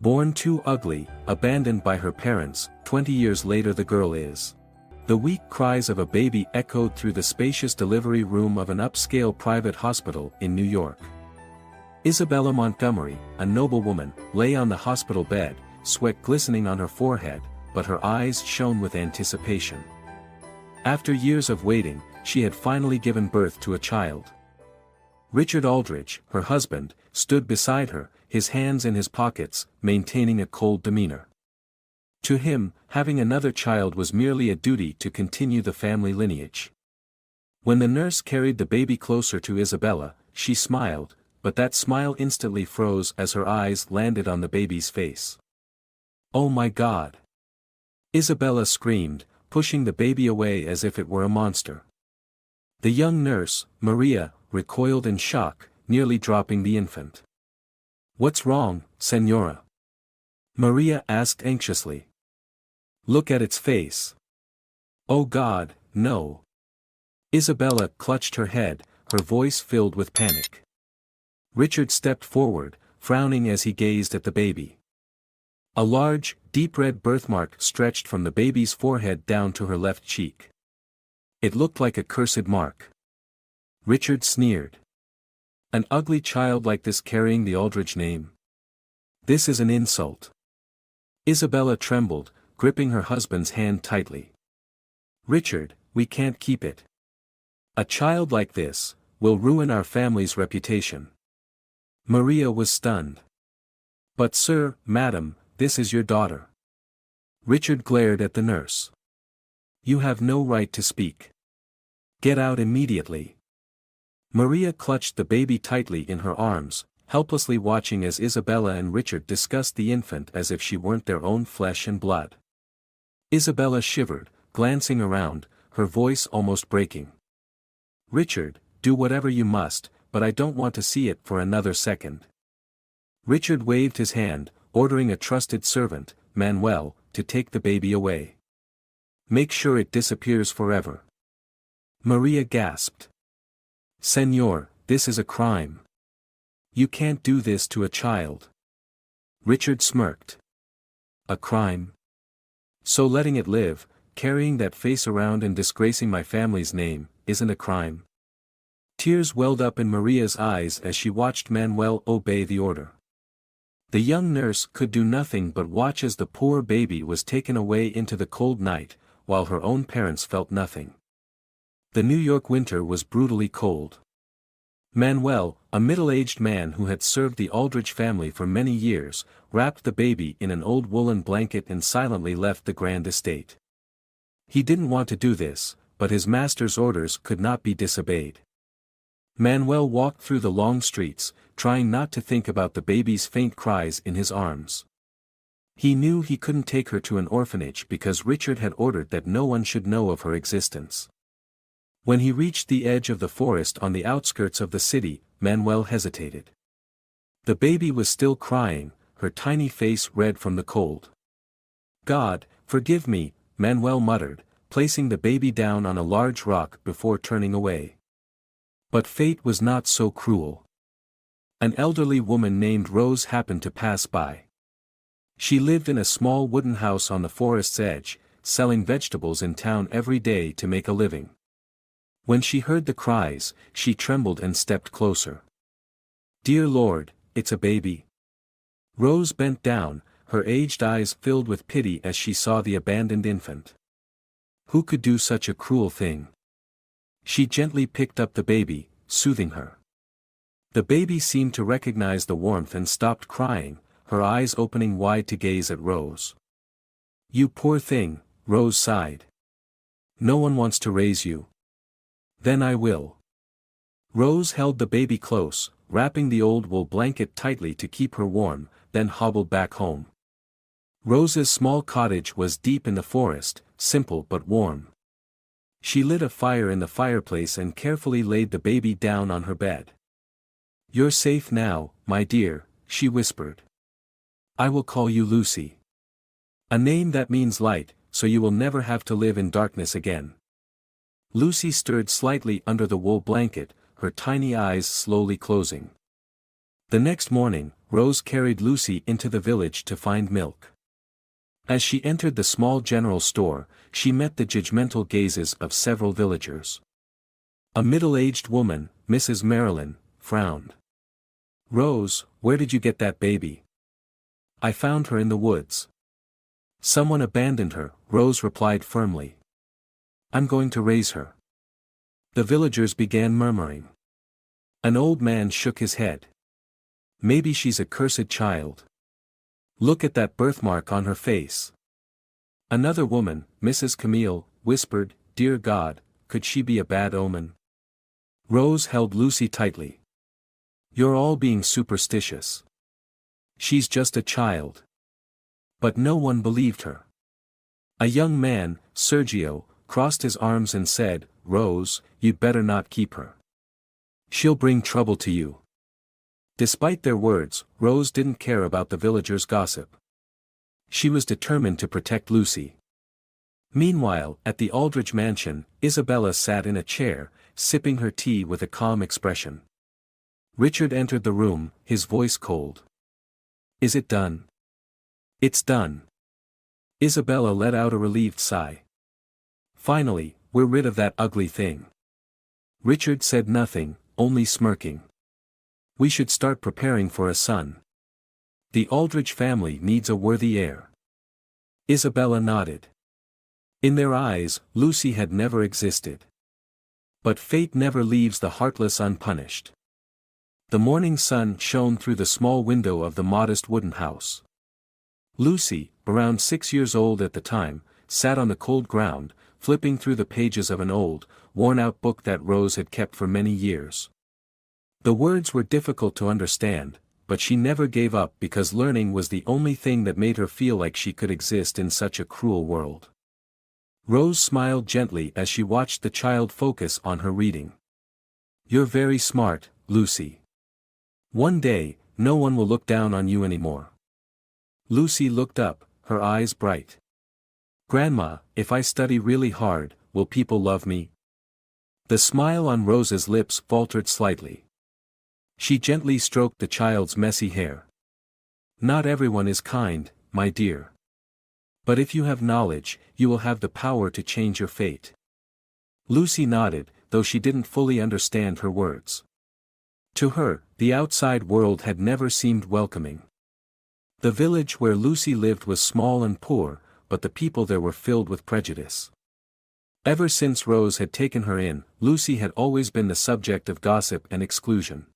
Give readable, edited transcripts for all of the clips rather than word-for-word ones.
Born too ugly, abandoned by her parents, 20 years later the girl is. The weak cries of a baby echoed through the spacious delivery room of an upscale private hospital in New York. Isabella Montgomery, a noble woman, lay on the hospital bed, sweat glistening on her forehead, but her eyes shone with anticipation. After years of waiting, she had finally given birth to a child. Richard Aldrich, her husband, stood beside her, his hands in his pockets, maintaining a cold demeanor. To him, having another child was merely a duty to continue the family lineage. When the nurse carried the baby closer to Isabella, she smiled, but that smile instantly froze as her eyes landed on the baby's face. "Oh my God!" Isabella screamed, pushing the baby away as if it were a monster. The young nurse, Maria, recoiled in shock, nearly dropping the infant. "What's wrong, Senora?" Maria asked anxiously. "Look at its face." "Oh God, no." Isabella clutched her head, her voice filled with panic. Richard stepped forward, frowning as he gazed at the baby. A large, deep red birthmark stretched from the baby's forehead down to her left cheek. It looked like a cursed mark. Richard sneered. "An ugly child like this carrying the Aldrich name? This is an insult." Isabella trembled, gripping her husband's hand tightly. "Richard, we can't keep it. A child like this will ruin our family's reputation." Maria was stunned. "But sir, madam, this is your daughter." Richard glared at the nurse. "You have no right to speak. Get out immediately." Maria clutched the baby tightly in her arms, helplessly watching as Isabella and Richard discussed the infant as if she weren't their own flesh and blood. Isabella shivered, glancing around, her voice almost breaking. "Richard, do whatever you must, but I don't want to see it for another second." Richard waved his hand, ordering a trusted servant, Manuel, to take the baby away. "Make sure it disappears forever." Maria gasped. "Senor, this is a crime. You can't do this to a child." Richard smirked. "A crime? So letting it live, carrying that face around and disgracing my family's name, isn't a crime?" Tears welled up in Maria's eyes as she watched Manuel obey the order. The young nurse could do nothing but watch as the poor baby was taken away into the cold night, while her own parents felt nothing. The New York winter was brutally cold. Manuel, a middle-aged man who had served the Aldrich family for many years, wrapped the baby in an old woolen blanket and silently left the grand estate. He didn't want to do this, but his master's orders could not be disobeyed. Manuel walked through the long streets, trying not to think about the baby's faint cries in his arms. He knew he couldn't take her to an orphanage because Richard had ordered that no one should know of her existence. When he reached the edge of the forest on the outskirts of the city, Manuel hesitated. The baby was still crying, her tiny face red from the cold. "God, forgive me," Manuel muttered, placing the baby down on a large rock before turning away. But fate was not so cruel. An elderly woman named Rose happened to pass by. She lived in a small wooden house on the forest's edge, selling vegetables in town every day to make a living. When she heard the cries, she trembled and stepped closer. "Dear Lord, it's a baby." Rose bent down, her aged eyes filled with pity as she saw the abandoned infant. Who could do such a cruel thing? She gently picked up the baby, soothing her. The baby seemed to recognize the warmth and stopped crying, her eyes opening wide to gaze at Rose. "You poor thing," Rose sighed. "No one wants to raise you." "Then I will." Rose held the baby close, wrapping the old wool blanket tightly to keep her warm, then hobbled back home. Rose's small cottage was deep in the forest, simple but warm. She lit a fire in the fireplace and carefully laid the baby down on her bed. "You're safe now, my dear," she whispered. "I will call you Lucy. A name that means light, so you will never have to live in darkness again." Lucy stirred slightly under the wool blanket, her tiny eyes slowly closing. The next morning, Rose carried Lucy into the village to find milk. As she entered the small general store, she met the judgmental gazes of several villagers. A middle-aged woman, Mrs. Marilyn, frowned. "Rose, where did you get that baby?" "I found her in the woods." "Someone abandoned her," Rose replied firmly. "I'm going to raise her." The villagers began murmuring. An old man shook his head. "Maybe she's a cursed child. Look at that birthmark on her face." Another woman, Mrs. Camille, whispered, "Dear God, could she be a bad omen?" Rose held Lucy tightly. "You're all being superstitious. She's just a child." But no one believed her. A young man, Sergio, crossed his arms and said, "Rose, you'd better not keep her. She'll bring trouble to you." Despite their words, Rose didn't care about the villagers' gossip. She was determined to protect Lucy. Meanwhile, at the Aldrich mansion, Isabella sat in a chair, sipping her tea with a calm expression. Richard entered the room, his voice cold. "Is it done?" "It's done." Isabella let out a relieved sigh. "Finally, we're rid of that ugly thing." Richard said nothing, only smirking. "We should start preparing for a son. The Aldrich family needs a worthy heir." Isabella nodded. In their eyes, Lucy had never existed. But fate never leaves the heartless unpunished. The morning sun shone through the small window of the modest wooden house. Lucy, around 6 years old at the time, sat on the cold ground, flipping through the pages of an old, worn-out book that Rose had kept for many years. The words were difficult to understand, but she never gave up because learning was the only thing that made her feel like she could exist in such a cruel world. Rose smiled gently as she watched the child focus on her reading. "You're very smart, Lucy. One day, no one will look down on you anymore." Lucy looked up, her eyes bright. "Grandma, if I study really hard, will people love me?" The smile on Rose's lips faltered slightly. She gently stroked the child's messy hair. "Not everyone is kind, my dear. But if you have knowledge, you will have the power to change your fate." Lucy nodded, though she didn't fully understand her words. To her, the outside world had never seemed welcoming. The village where Lucy lived was small and poor, but the people there were filled with prejudice. Ever since Rose had taken her in, Lucy had always been the subject of gossip and exclusion.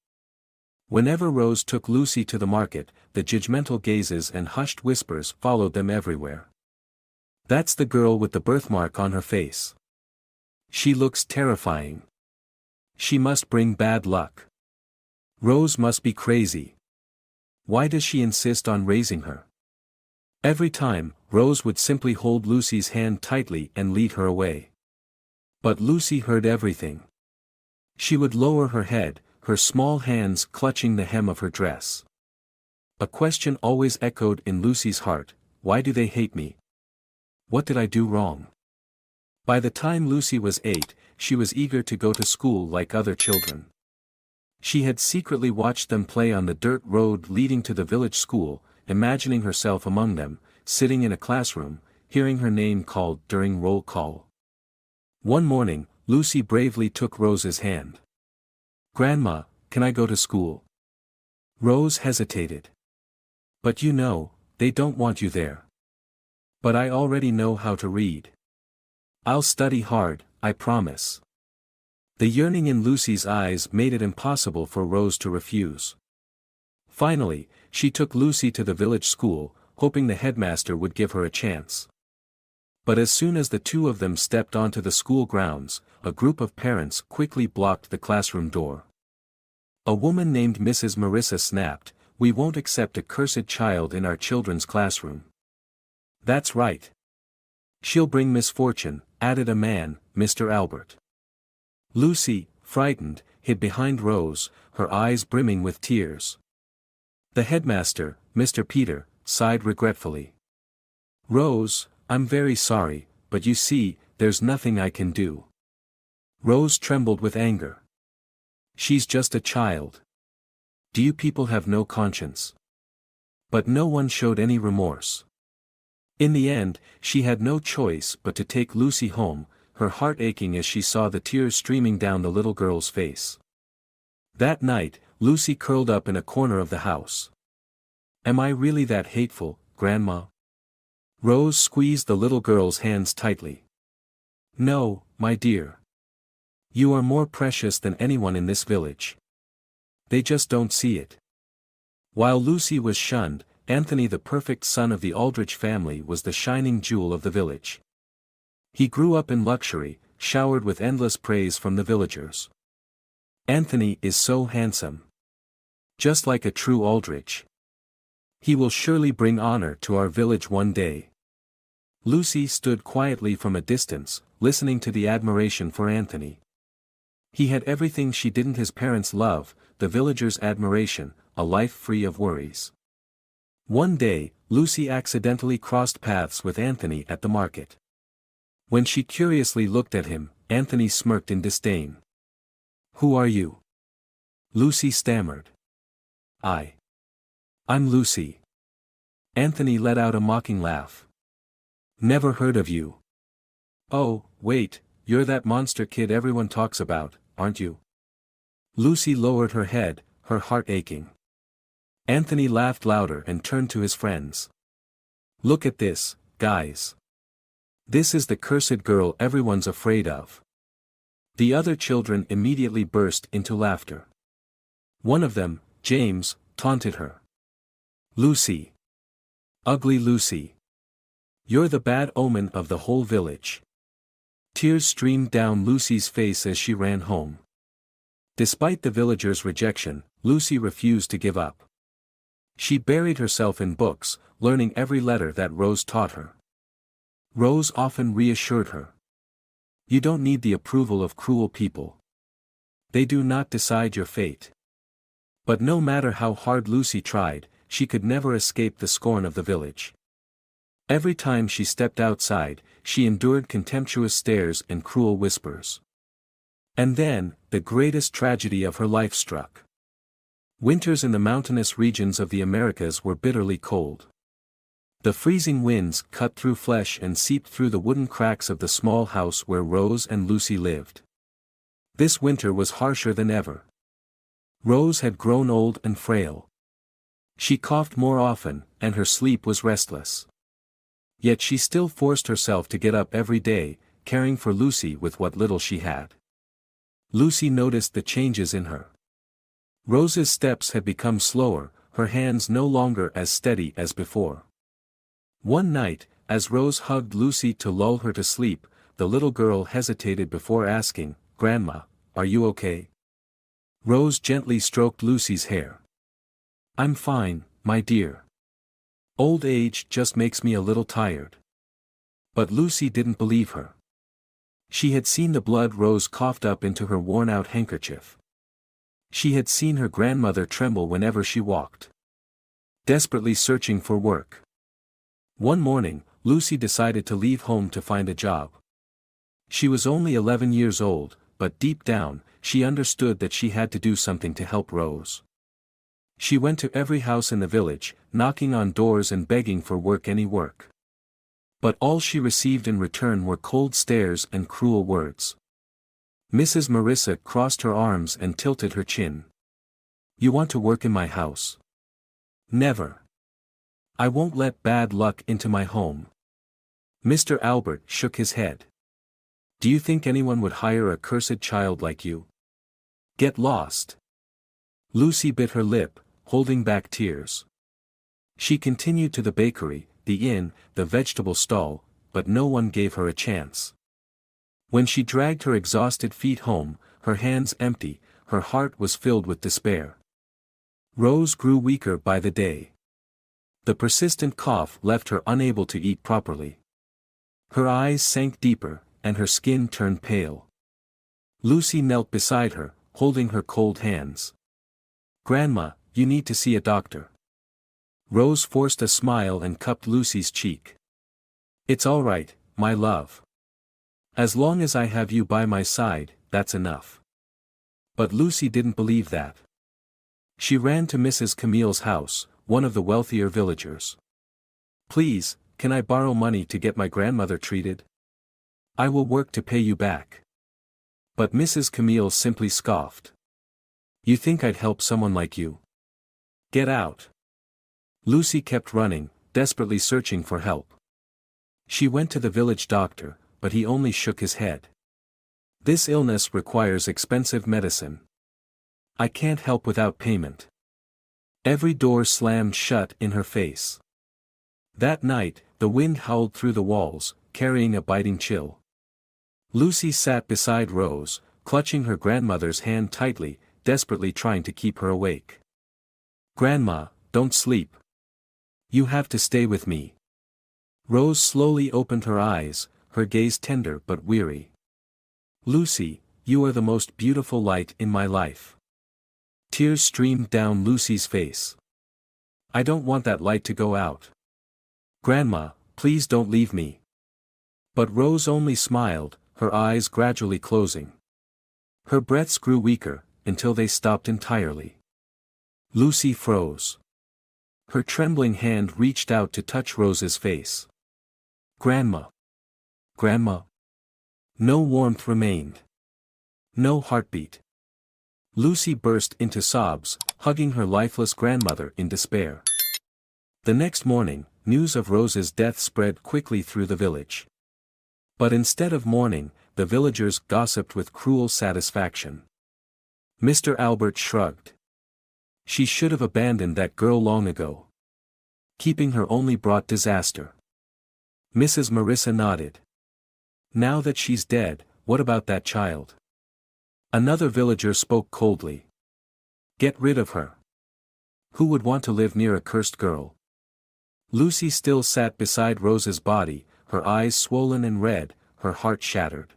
Whenever Rose took Lucy to the market, the judgmental gazes and hushed whispers followed them everywhere. "That's the girl with the birthmark on her face. She looks terrifying. She must bring bad luck. Rose must be crazy. Why does she insist on raising her?" Every time, Rose would simply hold Lucy's hand tightly and lead her away. But Lucy heard everything. She would lower her head, her small hands clutching the hem of her dress. A question always echoed in Lucy's heart: why do they hate me? What did I do wrong? By the time Lucy was 8, she was eager to go to school like other children. She had secretly watched them play on the dirt road leading to the village school, imagining herself among them, sitting in a classroom, hearing her name called during roll call. One morning, Lucy bravely took Rose's hand. "Grandma, can I go to school?" Rose hesitated. "But you know, they don't want you there." "But I already know how to read. I'll study hard, I promise." The yearning in Lucy's eyes made it impossible for Rose to refuse. Finally, she took Lucy to the village school, hoping the headmaster would give her a chance. But as soon as the two of them stepped onto the school grounds, a group of parents quickly blocked the classroom door. A woman named Mrs. Marissa snapped, "We won't accept a cursed child in our children's classroom." "That's right. She'll bring misfortune," added a man, Mr. Albert. Lucy, frightened, hid behind Rose, her eyes brimming with tears. The headmaster, Mr. Peter, sighed regretfully. "Rose, I'm very sorry, but you see, there's nothing I can do." Rose trembled with anger. "She's just a child. Do you people have no conscience?" But no one showed any remorse. In the end, she had no choice but to take Lucy home, her heart aching as she saw the tears streaming down the little girl's face. That night, Lucy curled up in a corner of the house. "Am I really that hateful, Grandma?" Rose squeezed the little girl's hands tightly. "No, my dear. You are more precious than anyone in this village. They just don't see it." While Lucy was shunned, Anthony, the perfect son of the Aldrich family, was the shining jewel of the village. He grew up in luxury, showered with endless praise from the villagers. "Anthony is so handsome. Just like a true Aldrich. He will surely bring honor to our village one day." Lucy stood quietly from a distance, listening to the admiration for Anthony. He had everything she didn't: his parents' love, the villagers' admiration, a life free of worries. One day, Lucy accidentally crossed paths with Anthony at the market. When she curiously looked at him, Anthony smirked in disdain. "Who are you?" Lucy stammered. I'm Lucy." Anthony let out a mocking laugh. "Never heard of you." "Oh, wait, you're that monster kid everyone talks about, aren't you?" Lucy lowered her head, her heart aching. Anthony laughed louder and turned to his friends. "Look at this, guys. This is the cursed girl everyone's afraid of." The other children immediately burst into laughter. One of them, James, taunted her. "Lucy. Ugly Lucy. You're the bad omen of the whole village." Tears streamed down Lucy's face as she ran home. Despite the villagers' rejection, Lucy refused to give up. She buried herself in books, learning every letter that Rose taught her. Rose often reassured her. "You don't need the approval of cruel people. They do not decide your fate." But no matter how hard Lucy tried, she could never escape the scorn of the village. Every time she stepped outside, she endured contemptuous stares and cruel whispers. And then, the greatest tragedy of her life struck. Winters in the mountainous regions of the Americas were bitterly cold. The freezing winds cut through flesh and seeped through the wooden cracks of the small house where Rose and Lucy lived. This winter was harsher than ever. Rose had grown old and frail. She coughed more often, and her sleep was restless. Yet she still forced herself to get up every day, caring for Lucy with what little she had. Lucy noticed the changes in her. Rose's steps had become slower, her hands no longer as steady as before. One night, as Rose hugged Lucy to lull her to sleep, the little girl hesitated before asking, "Grandma, are you okay?" Rose gently stroked Lucy's hair. "I'm fine, my dear. Old age just makes me a little tired." But Lucy didn't believe her. She had seen the blood Rose coughed up into her worn-out handkerchief. She had seen her grandmother tremble whenever she walked. Desperately searching for work. One morning, Lucy decided to leave home to find a job. She was only 11 years old, but deep down, she understood that she had to do something to help Rose. She went to every house in the village, knocking on doors and begging for work, any work. But all she received in return were cold stares and cruel words. Mrs. Marissa crossed her arms and tilted her chin. "You want to work in my house? Never. I won't let bad luck into my home." Mr. Albert shook his head. "Do you think anyone would hire a cursed child like you? Get lost." Lucy bit her lip, holding back tears. She continued to the bakery, the inn, the vegetable stall, but no one gave her a chance. When she dragged her exhausted feet home, her hands empty, her heart was filled with despair. Rose grew weaker by the day. The persistent cough left her unable to eat properly. Her eyes sank deeper, and her skin turned pale. Lucy knelt beside her, holding her cold hands. "Grandma, you need to see a doctor." Rose forced a smile and cupped Lucy's cheek. "It's all right, my love. As long as I have you by my side, that's enough." But Lucy didn't believe that. She ran to Mrs. Camille's house, one of the wealthier villagers. "Please, can I borrow money to get my grandmother treated? I will work to pay you back." But Mrs. Camille simply scoffed. "You think I'd help someone like you? Get out." Lucy kept running, desperately searching for help. She went to the village doctor, but he only shook his head. "This illness requires expensive medicine. I can't help without payment." Every door slammed shut in her face. That night, the wind howled through the walls, carrying a biting chill. Lucy sat beside Rose, clutching her grandmother's hand tightly, desperately trying to keep her awake. "Grandma, don't sleep. You have to stay with me." Rose slowly opened her eyes, her gaze tender but weary. "Lucy, you are the most beautiful light in my life." Tears streamed down Lucy's face. "I don't want that light to go out. Grandma, please don't leave me." But Rose only smiled, her eyes gradually closing. Her breaths grew weaker, until they stopped entirely. Lucy froze. Her trembling hand reached out to touch Rose's face. "Grandma. Grandma." No warmth remained. No heartbeat. Lucy burst into sobs, hugging her lifeless grandmother in despair. The next morning, news of Rose's death spread quickly through the village. But instead of mourning, the villagers gossiped with cruel satisfaction. Mr. Albert shrugged. "She should have abandoned that girl long ago. Keeping her only brought disaster." Mrs. Marissa nodded. "Now that she's dead, what about that child?" Another villager spoke coldly. "Get rid of her. Who would want to live near a cursed girl?" Lucy still sat beside Rose's body, her eyes swollen and red, her heart shattered.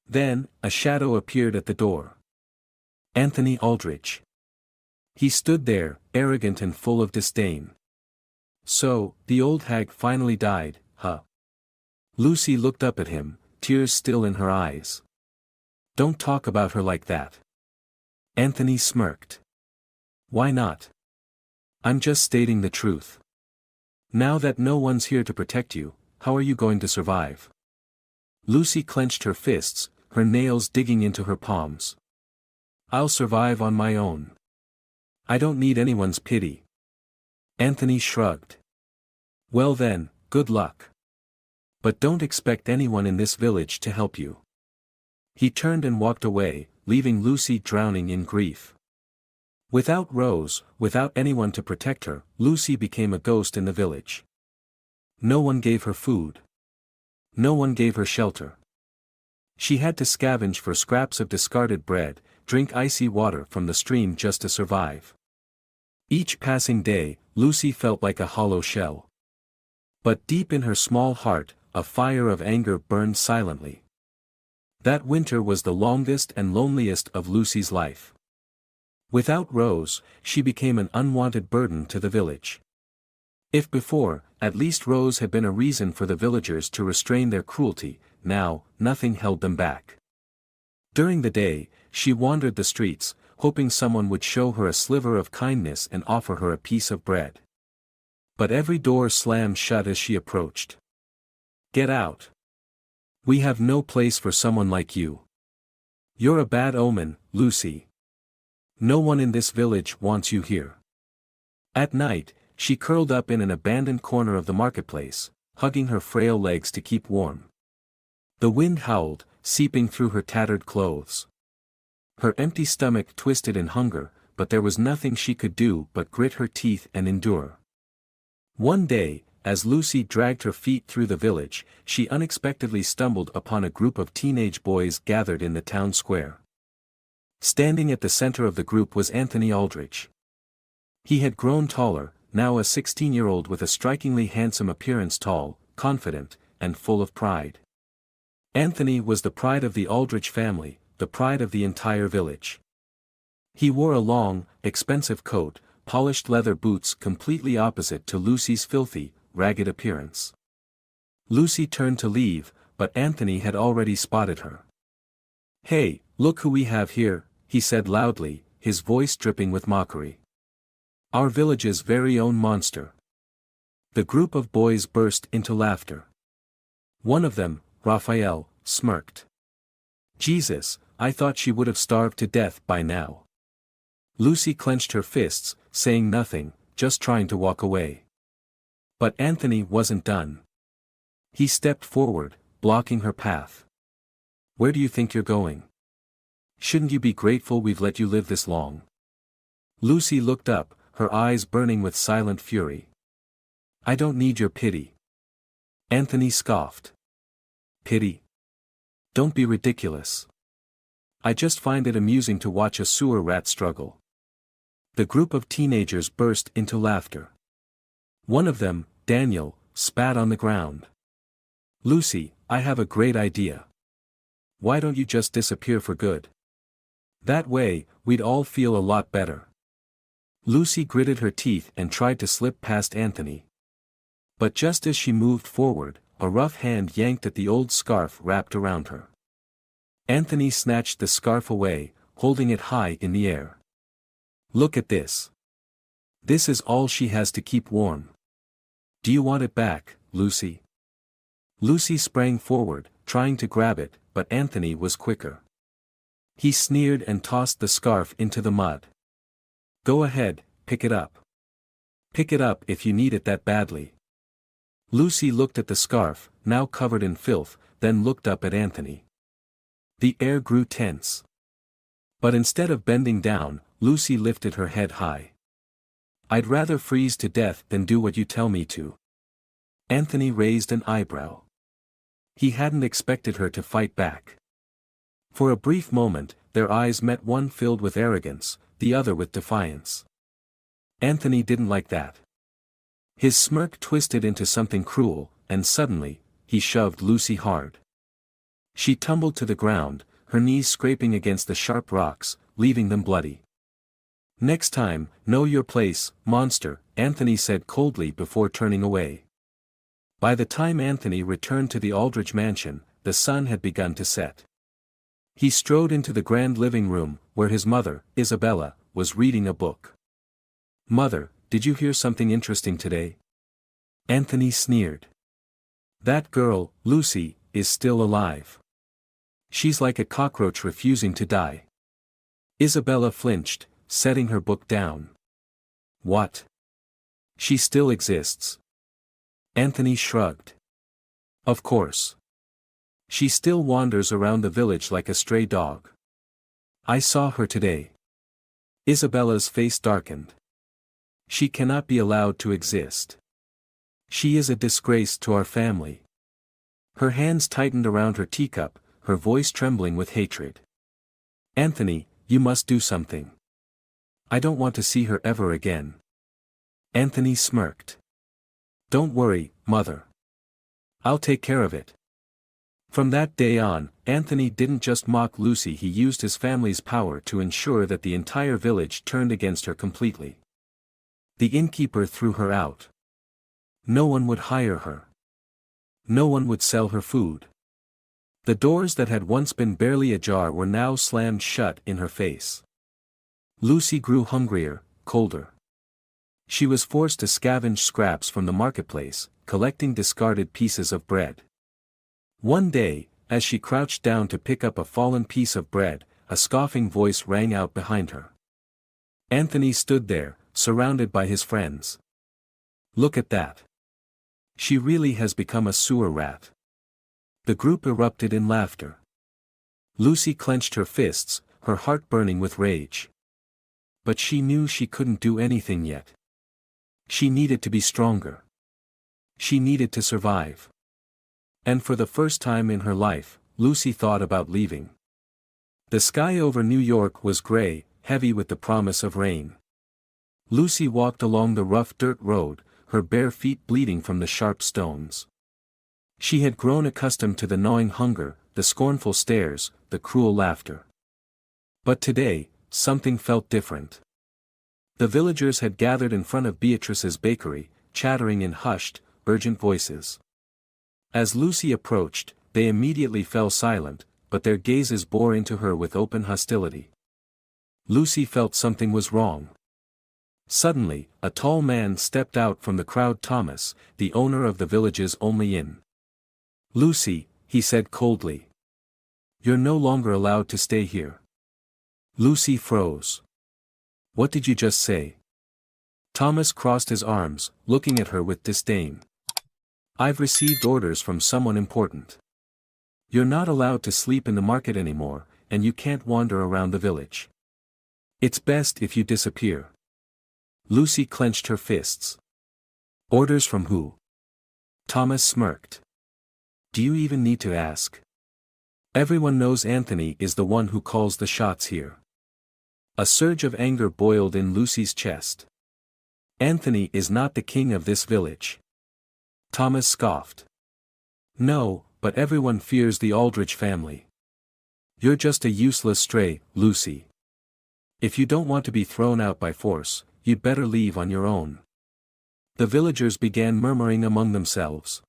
Then, a shadow appeared at the door. Anthony Aldrich. He stood there, arrogant and full of disdain. "So, the old hag finally died, huh?" Lucy looked up at him, tears still in her eyes. "Don't talk about her like that." Anthony smirked. "Why not? I'm just stating the truth. Now that no one's here to protect you, how are you going to survive?" Lucy clenched her fists, her nails digging into her palms. "I'll survive on my own. I don't need anyone's pity." Anthony shrugged. "Well then, good luck. But don't expect anyone in this village to help you." He turned and walked away, leaving Lucy drowning in grief. Without Rose, without anyone to protect her, Lucy became a ghost in the village. No one gave her food. No one gave her shelter. She had to scavenge for scraps of discarded bread, drink icy water from the stream just to survive. Each passing day, Lucy felt like a hollow shell. But deep in her small heart, a fire of anger burned silently. That winter was the longest and loneliest of Lucy's life. Without Rose, she became an unwanted burden to the village. If before, at least Rose had been a reason for the villagers to restrain their cruelty, now, nothing held them back. During the day, she wandered the streets, hoping someone would show her a sliver of kindness and offer her a piece of bread. But every door slammed shut as she approached. "Get out. We have no place for someone like you. You're a bad omen, Lucy. No one in this village wants you here." At night, she curled up in an abandoned corner of the marketplace, hugging her frail legs to keep warm. The wind howled, seeping through her tattered clothes. Her empty stomach twisted in hunger, but there was nothing she could do but grit her teeth and endure. One day, as Lucy dragged her feet through the village, she unexpectedly stumbled upon a group of teenage boys gathered in the town square. Standing at the center of the group was Anthony Aldrich. He had grown taller, now a 16-year-old with a strikingly handsome appearance, tall, confident, and full of pride. Anthony was the pride of the Aldrich family, the pride of the entire village. He wore a long, expensive coat, polished leather boots completely opposite to Lucy's filthy, ragged appearance. Lucy turned to leave, but Anthony had already spotted her. "Hey, look who we have here," he said loudly, his voice dripping with mockery. Our village's very own monster. The group of boys burst into laughter. One of them, Raphael, smirked. Jesus, I thought she would have starved to death by now. Lucy clenched her fists, saying nothing, just trying to walk away. But Anthony wasn't done. He stepped forward, blocking her path. Where do you think you're going? Shouldn't you be grateful we've let you live this long? Lucy looked up, her eyes burning with silent fury. I don't need your pity. Anthony scoffed. Pity? Don't be ridiculous. I just find it amusing to watch a sewer rat struggle. The group of teenagers burst into laughter. One of them, Daniel, spat on the ground. Lucy, I have a great idea. Why don't you just disappear for good? That way, we'd all feel a lot better. Lucy gritted her teeth and tried to slip past Anthony. But just as she moved forward, a rough hand yanked at the old scarf wrapped around her. Anthony snatched the scarf away, holding it high in the air. Look at this. This is all she has to keep warm. Do you want it back, Lucy? Lucy sprang forward, trying to grab it, but Anthony was quicker. He sneered and tossed the scarf into the mud. Go ahead, pick it up. Pick it up if you need it that badly. Lucy looked at the scarf, now covered in filth, then looked up at Anthony. The air grew tense. But instead of bending down, Lucy lifted her head high. I'd rather freeze to death than do what you tell me to. Anthony raised an eyebrow. He hadn't expected her to fight back. For a brief moment, their eyes met, one filled with arrogance, the other with defiance. Anthony didn't like that. His smirk twisted into something cruel, and suddenly, he shoved Lucy hard. She tumbled to the ground, her knees scraping against the sharp rocks, leaving them bloody. Next time, know your place, monster, Anthony said coldly before turning away. By the time Anthony returned to the Aldridge mansion, the sun had begun to set. He strode into the grand living room, where his mother, Isabella, was reading a book. Mother, did you hear something interesting today? Anthony sneered. That girl, Lucy, is still alive. She's like a cockroach refusing to die. Isabella flinched, setting her book down. What? She still exists. Anthony shrugged. Of course. She still wanders around the village like a stray dog. I saw her today. Isabella's face darkened. She cannot be allowed to exist. She is a disgrace to our family. Her hands tightened around her teacup, her voice trembling with hatred. Anthony, you must do something. I don't want to see her ever again. Anthony smirked. Don't worry, Mother. I'll take care of it. From that day on, Anthony didn't just mock Lucy, he used his family's power to ensure that the entire village turned against her completely. The innkeeper threw her out. No one would hire her. No one would sell her food. The doors that had once been barely ajar were now slammed shut in her face. Lucy grew hungrier, colder. She was forced to scavenge scraps from the marketplace, collecting discarded pieces of bread. One day, as she crouched down to pick up a fallen piece of bread, a scoffing voice rang out behind her. Anthony stood there, surrounded by his friends. Look at that. She really has become a sewer rat. The group erupted in laughter. Lucy clenched her fists, her heart burning with rage. But she knew she couldn't do anything yet. She needed to be stronger. She needed to survive. And for the first time in her life, Lucy thought about leaving. The sky over New York was gray, heavy with the promise of rain. Lucy walked along the rough dirt road, her bare feet bleeding from the sharp stones. She had grown accustomed to the gnawing hunger, the scornful stares, the cruel laughter. But today, something felt different. The villagers had gathered in front of Beatrice's bakery, chattering in hushed, urgent voices. As Lucy approached, they immediately fell silent, but their gazes bore into her with open hostility. Lucy felt something was wrong. Suddenly, a tall man stepped out from the crowd. Thomas, the owner of the village's only inn. "Lucy," he said coldly. "You're no longer allowed to stay here." Lucy froze. "What did you just say?" Thomas crossed his arms, looking at her with disdain. "I've received orders from someone important. You're not allowed to sleep in the market anymore, and you can't wander around the village. It's best if you disappear." Lucy clenched her fists. "Orders from who?" Thomas smirked. "Do you even need to ask? Everyone knows Anthony is the one who calls the shots here." A surge of anger boiled in Lucy's chest. "Anthony is not the king of this village." Thomas scoffed. "No, but everyone fears the Aldrich family. You're just a useless stray, Lucy. If you don't want to be thrown out by force, you'd better leave on your own." The villagers began murmuring among themselves.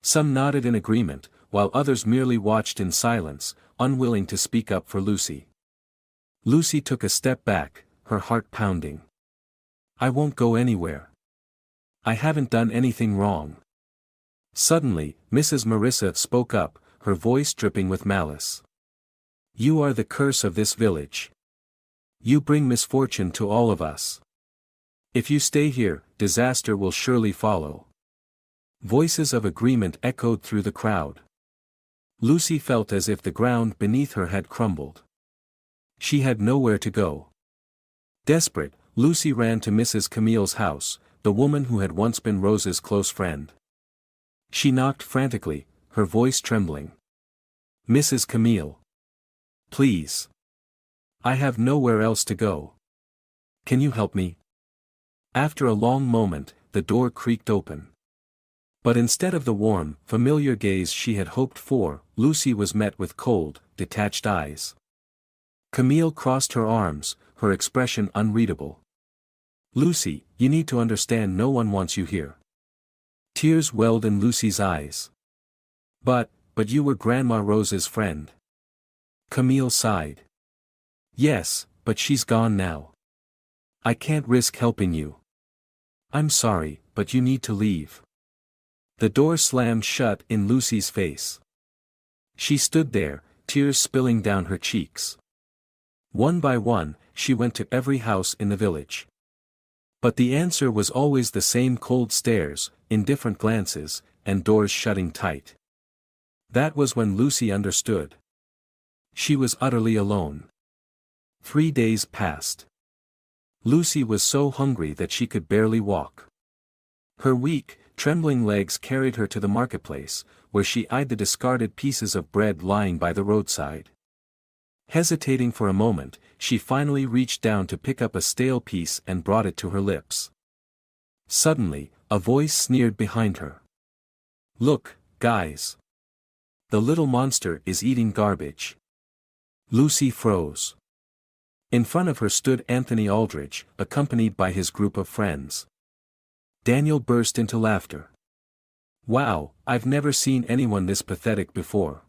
Some nodded in agreement, while others merely watched in silence, unwilling to speak up for Lucy. Lucy took a step back, her heart pounding. "I won't go anywhere. I haven't done anything wrong." Suddenly, Mrs. Marissa spoke up, her voice dripping with malice. "You are the curse of this village. You bring misfortune to all of us. If you stay here, disaster will surely follow." Voices of agreement echoed through the crowd. Lucy felt as if the ground beneath her had crumbled. She had nowhere to go. Desperate, Lucy ran to Mrs. Camille's house, the woman who had once been Rose's close friend. She knocked frantically, her voice trembling. "Mrs. Camille. Please. I have nowhere else to go. Can you help me?" After a long moment, the door creaked open. But instead of the warm, familiar gaze she had hoped for, Lucy was met with cold, detached eyes. Camille crossed her arms, her expression unreadable. "Lucy, you need to understand, no one wants you here." Tears welled in Lucy's eyes. But you were Grandma Rose's friend." Camille sighed. "Yes, but she's gone now. I can't risk helping you. I'm sorry, but you need to leave." The door slammed shut in Lucy's face. She stood there, tears spilling down her cheeks. One by one, she went to every house in the village. But the answer was always the same: cold stares, indifferent glances, and doors shutting tight. That was when Lucy understood. She was utterly alone. 3 days passed. Lucy was so hungry that she could barely walk. Her weak, trembling legs carried her to the marketplace, where she eyed the discarded pieces of bread lying by the roadside. Hesitating for a moment, she finally reached down to pick up a stale piece and brought it to her lips. Suddenly, a voice sneered behind her. "Look, guys. The little monster is eating garbage." Lucy froze. In front of her stood Anthony Aldrich, accompanied by his group of friends. Daniel burst into laughter. "Wow, I've never seen anyone this pathetic before."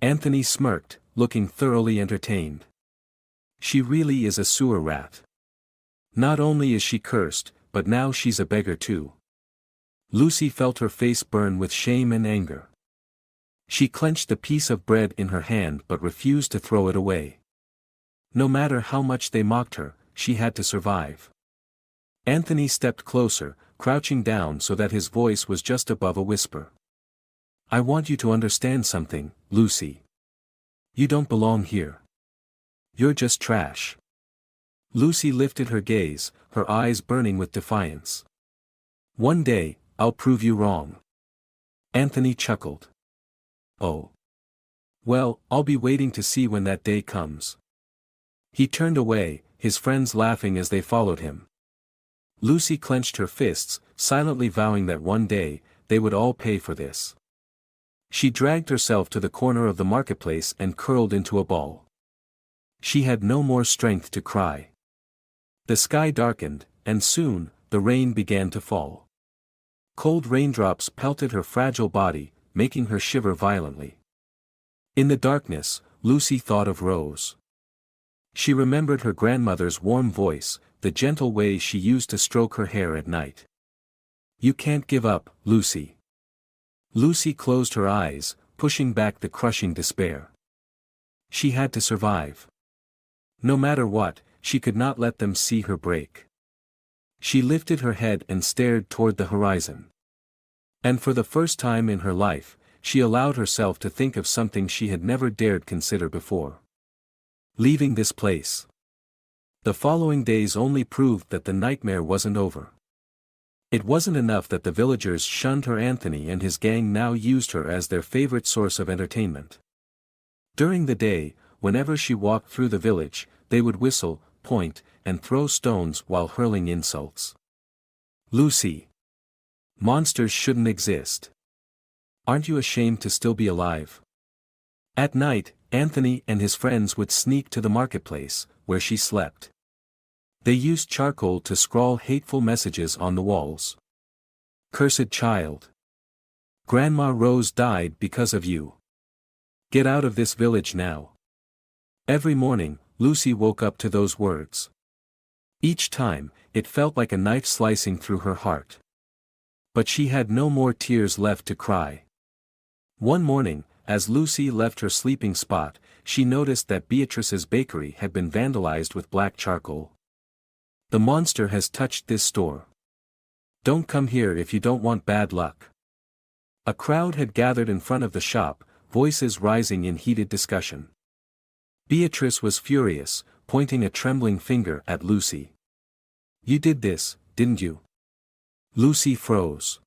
Anthony smirked, looking thoroughly entertained. "She really is a sewer rat. Not only is she cursed, but now she's a beggar too." Lucy felt her face burn with shame and anger. She clenched the piece of bread in her hand but refused to throw it away. No matter how much they mocked her, she had to survive. Anthony stepped closer, crouching down so that his voice was just above a whisper. "I want you to understand something, Lucy. You don't belong here. You're just trash." Lucy lifted her gaze, her eyes burning with defiance. "One day, I'll prove you wrong." Anthony chuckled. "Oh. Well, I'll be waiting to see when that day comes." He turned away, his friends laughing as they followed him. Lucy clenched her fists, silently vowing that one day, they would all pay for this. She dragged herself to the corner of the marketplace and curled into a ball. She had no more strength to cry. The sky darkened, and soon, the rain began to fall. Cold raindrops pelted her fragile body, making her shiver violently. In the darkness, Lucy thought of Rose. She remembered her grandmother's warm voice, the gentle way she used to stroke her hair at night. "You can't give up, Lucy." Lucy closed her eyes, pushing back the crushing despair. She had to survive. No matter what, she could not let them see her break. She lifted her head and stared toward the horizon. And for the first time in her life, she allowed herself to think of something she had never dared consider before. Leaving this place. The following days only proved that the nightmare wasn't over. It wasn't enough that the villagers shunned her. Anthony and his gang now used her as their favorite source of entertainment. During the day, whenever she walked through the village, they would whistle, point, and throw stones while hurling insults. "Lucy. Monsters shouldn't exist. Aren't you ashamed to still be alive?" At night, Anthony and his friends would sneak to the marketplace, where she slept. They used charcoal to scrawl hateful messages on the walls. "Cursed child. Grandma Rose died because of you. Get out of this village now." Every morning, Lucy woke up to those words. Each time, it felt like a knife slicing through her heart. But she had no more tears left to cry. One morning, as Lucy left her sleeping spot, she noticed that Beatrice's bakery had been vandalized with black charcoal. "The monster has touched this store. Don't come here if you don't want bad luck." A crowd had gathered in front of the shop, voices rising in heated discussion. Beatrice was furious, pointing a trembling finger at Lucy. "You did this, didn't you?" Lucy froze.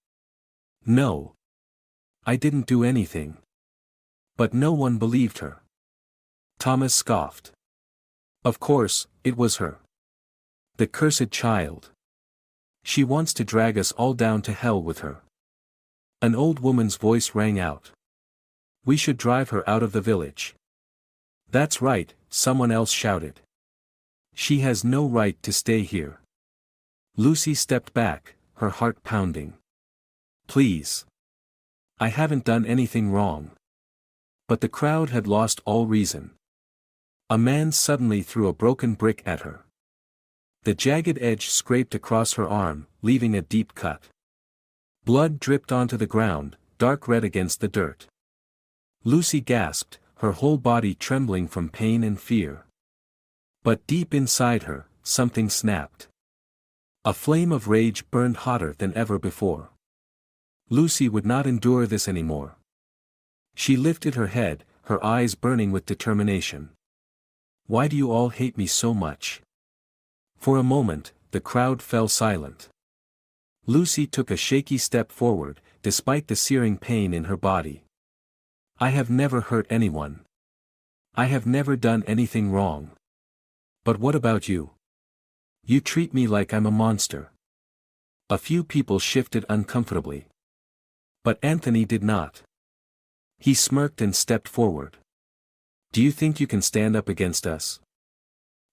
"No. I didn't do anything." But no one believed her. Thomas scoffed. "Of course, it was her. The cursed child. She wants to drag us all down to hell with her." An old woman's voice rang out. "We should drive her out of the village." "That's right," someone else shouted. "She has no right to stay here." Lucy stepped back, her heart pounding. "Please. I haven't done anything wrong." But the crowd had lost all reason. A man suddenly threw a broken brick at her. The jagged edge scraped across her arm, leaving a deep cut. Blood dripped onto the ground, dark red against the dirt. Lucy gasped, her whole body trembling from pain and fear. But deep inside her, something snapped. A flame of rage burned hotter than ever before. Lucy would not endure this anymore. She lifted her head, her eyes burning with determination. "Why do you all hate me so much?" For a moment, the crowd fell silent. Lucy took a shaky step forward, despite the searing pain in her body. "I have never hurt anyone. I have never done anything wrong. But what about you? You treat me like I'm a monster." A few people shifted uncomfortably. But Anthony did not. He smirked and stepped forward. "Do you think you can stand up against us?"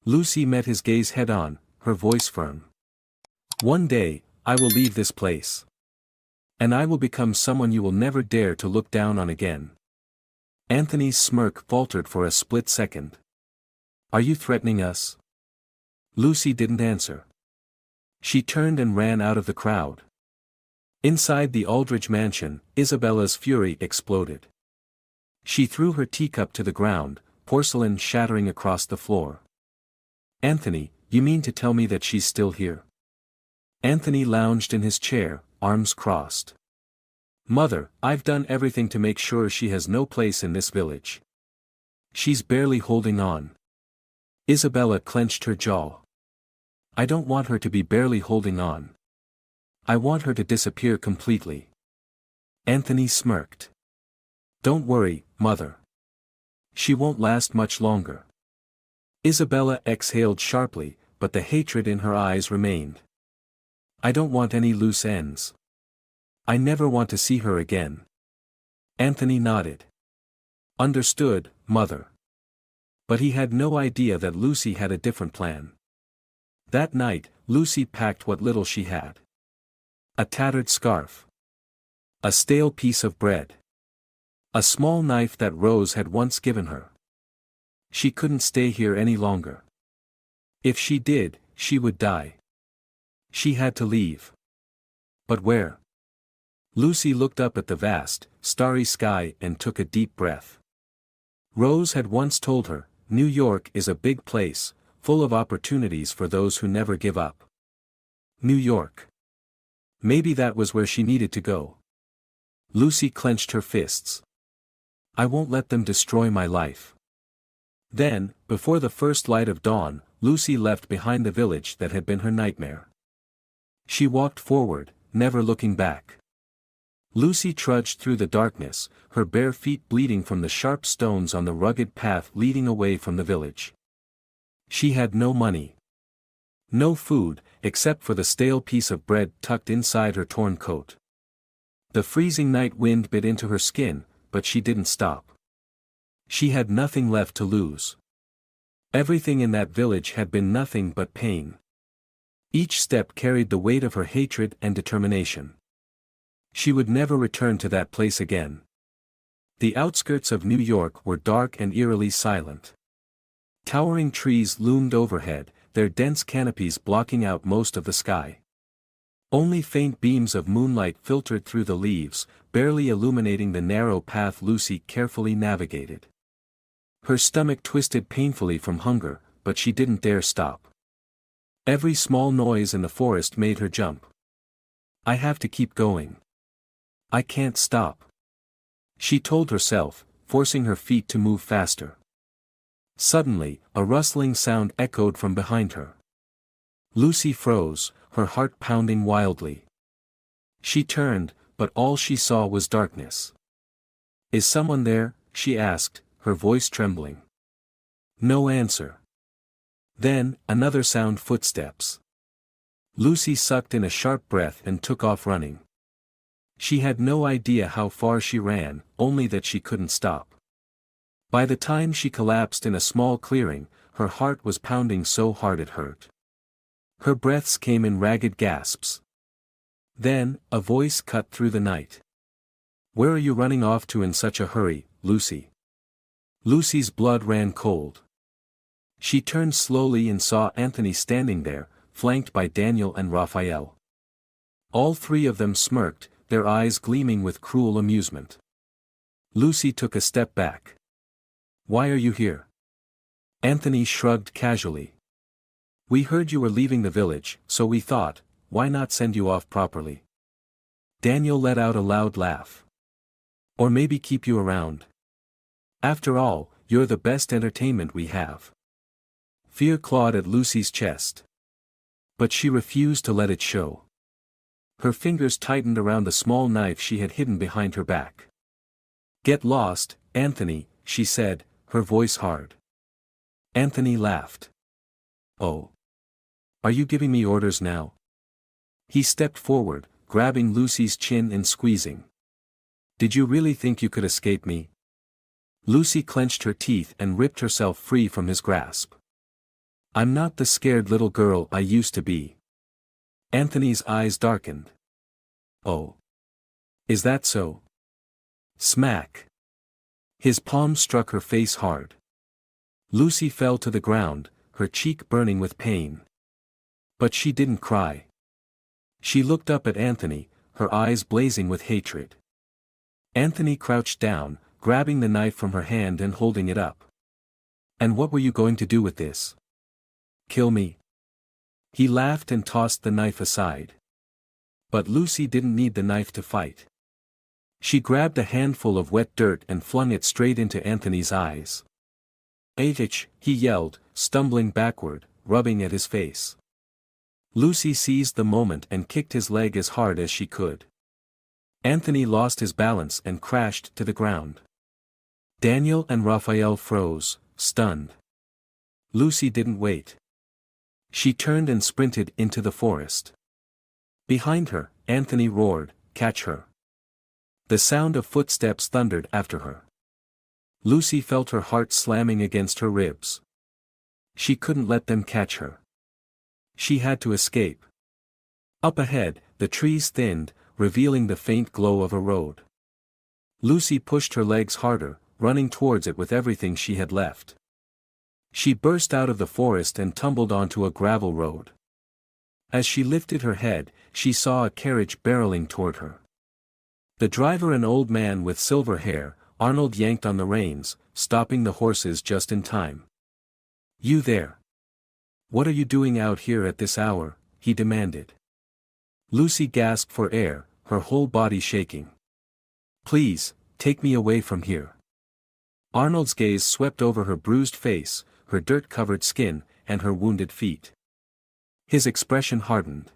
Lucy met his gaze head-on, her voice firm. "One day, I will leave this place. And I will become someone you will never dare to look down on again." Anthony's smirk faltered for a split second. "Are you threatening us?" Lucy didn't answer. She turned and ran out of the crowd. Inside the Aldridge mansion, Isabella's fury exploded. She threw her teacup to the ground, porcelain shattering across the floor. "Anthony, you mean to tell me that she's still here?" Anthony lounged in his chair, arms crossed. "Mother, I've done everything to make sure she has no place in this village. She's barely holding on." Isabella clenched her jaw. "I don't want her to be barely holding on. I want her to disappear completely." Anthony smirked. "Don't worry, Mother. She won't last much longer." Isabella exhaled sharply, but the hatred in her eyes remained. "I don't want any loose ends. I never want to see her again." Anthony nodded. "Understood, Mother." But he had no idea that Lucy had a different plan. That night, Lucy packed what little she had. A tattered scarf. A stale piece of bread. A small knife that Rose had once given her. She couldn't stay here any longer. If she did, she would die. She had to leave. But where? Lucy looked up at the vast, starry sky and took a deep breath. Rose had once told her, New York is a big place, full of opportunities for those who never give up. New York. Maybe that was where she needed to go. Lucy clenched her fists. I won't let them destroy my life. Then, before the first light of dawn, Lucy left behind the village that had been her nightmare. She walked forward, never looking back. Lucy trudged through the darkness, her bare feet bleeding from the sharp stones on the rugged path leading away from the village. She had no money. No food, except for the stale piece of bread tucked inside her torn coat. The freezing night wind bit into her skin, but she didn't stop. She had nothing left to lose. Everything in that village had been nothing but pain. Each step carried the weight of her hatred and determination. She would never return to that place again. The outskirts of New York were dark and eerily silent. Towering trees loomed overhead, their dense canopies blocking out most of the sky. Only faint beams of moonlight filtered through the leaves, barely illuminating the narrow path Lucy carefully navigated. Her stomach twisted painfully from hunger, but she didn't dare stop. Every small noise in the forest made her jump. I have to keep going. I can't stop. She told herself, forcing her feet to move faster. Suddenly, a rustling sound echoed from behind her. Lucy froze, her heart pounding wildly. She turned, but all she saw was darkness. Is someone there? She asked, her voice trembling. No answer. Then, another sound: footsteps. Lucy sucked in a sharp breath and took off running. She had no idea how far she ran, only that she couldn't stop. By the time she collapsed in a small clearing, her heart was pounding so hard it hurt. Her breaths came in ragged gasps. Then, a voice cut through the night. Where are you running off to in such a hurry, Lucy? Lucy's blood ran cold. She turned slowly and saw Anthony standing there, flanked by Daniel and Raphael. All three of them smirked, their eyes gleaming with cruel amusement. Lucy took a step back. Why are you here? Anthony shrugged casually. We heard you were leaving the village, so we thought, why not send you off properly? Daniel let out a loud laugh. Or maybe keep you around. After all, you're the best entertainment we have. Fear clawed at Lucy's chest. But she refused to let it show. Her fingers tightened around the small knife she had hidden behind her back. Get lost, Anthony, she said, her voice hard. Anthony laughed. Oh. Are you giving me orders now? He stepped forward, grabbing Lucy's chin and squeezing. Did you really think you could escape me? Lucy clenched her teeth and ripped herself free from his grasp. I'm not the scared little girl I used to be. Anthony's eyes darkened. Oh. Is that so? Smack. His palm struck her face hard. Lucy fell to the ground, her cheek burning with pain. But she didn't cry. She looked up at Anthony, her eyes blazing with hatred. Anthony crouched down, grabbing the knife from her hand and holding it up. And what were you going to do with this? Kill me? He laughed and tossed the knife aside. But Lucy didn't need the knife to fight. She grabbed a handful of wet dirt and flung it straight into Anthony's eyes. H! He yelled, stumbling backward, rubbing at his face. Lucy seized the moment and kicked his leg as hard as she could. Anthony lost his balance and crashed to the ground. Daniel and Raphael froze, stunned. Lucy didn't wait. She turned and sprinted into the forest. Behind her, Anthony roared, "Catch her!" The sound of footsteps thundered after her. Lucy felt her heart slamming against her ribs. She couldn't let them catch her. She had to escape. Up ahead, the trees thinned, revealing the faint glow of a road. Lucy pushed her legs harder, running towards it with everything she had left. She burst out of the forest and tumbled onto a gravel road. As she lifted her head, she saw a carriage barreling toward her. The driver, an old man with silver hair, Arnold yanked on the reins, stopping the horses just in time. "You there? What are you doing out here at this hour?" he demanded. Lucy gasped for air, her whole body shaking. "Please, take me away from here." Arnold's gaze swept over her bruised face, her dirt-covered skin, and her wounded feet. His expression hardened.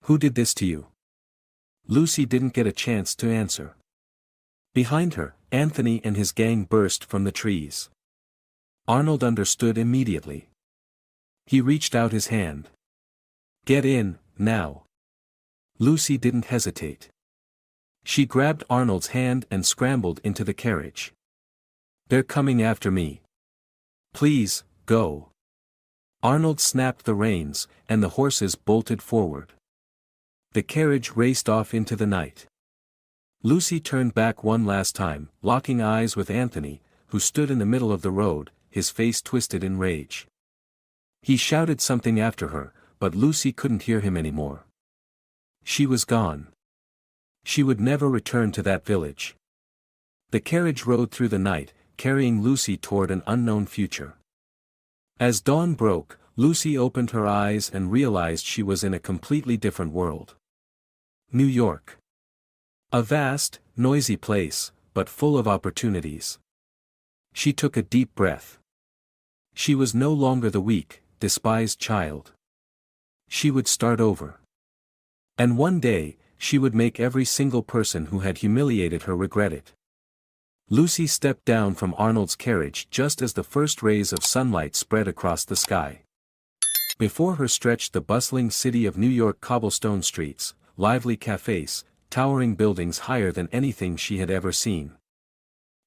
"Who did this to you?" Lucy didn't get a chance to answer. Behind her, Anthony and his gang burst from the trees. Arnold understood immediately. He reached out his hand. "Get in, now." Lucy didn't hesitate. She grabbed Arnold's hand and scrambled into the carriage. "They're coming after me. Please, go." Arnold snapped the reins, and the horses bolted forward. The carriage raced off into the night. Lucy turned back one last time, locking eyes with Anthony, who stood in the middle of the road, his face twisted in rage. He shouted something after her, but Lucy couldn't hear him anymore. She was gone. She would never return to that village. The carriage rode through the night, carrying Lucy toward an unknown future. As dawn broke, Lucy opened her eyes and realized she was in a completely different world. New York. A vast, noisy place, but full of opportunities. She took a deep breath. She was no longer the weak, despised child. She would start over. And one day, she would make every single person who had humiliated her regret it. Lucy stepped down from Arnold's carriage just as the first rays of sunlight spread across the sky. Before her stretched the bustling city of New York, cobblestone streets, lively cafes, towering buildings higher than anything she had ever seen.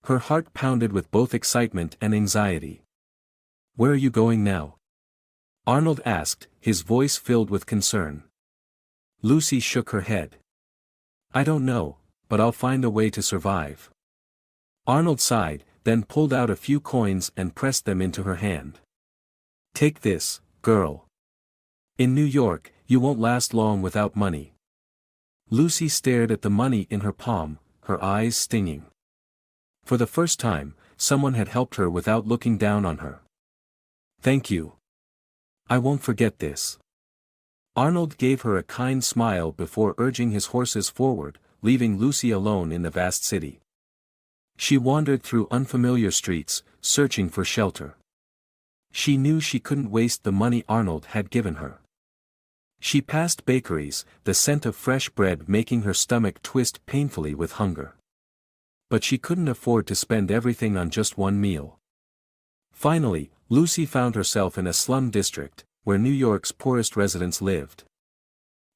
Her heart pounded with both excitement and anxiety. "Where are you going now?" Arnold asked, his voice filled with concern. Lucy shook her head. "I don't know, but I'll find a way to survive." Arnold sighed, then pulled out a few coins and pressed them into her hand. "Take this, girl. In New York, you won't last long without money." Lucy stared at the money in her palm, her eyes stinging. For the first time, someone had helped her without looking down on her. "Thank you. I won't forget this." Arnold gave her a kind smile before urging his horses forward, leaving Lucy alone in the vast city. She wandered through unfamiliar streets, searching for shelter. She knew she couldn't waste the money Arnold had given her. She passed bakeries, the scent of fresh bread making her stomach twist painfully with hunger. But she couldn't afford to spend everything on just one meal. Finally, Lucy found herself in a slum district, where New York's poorest residents lived.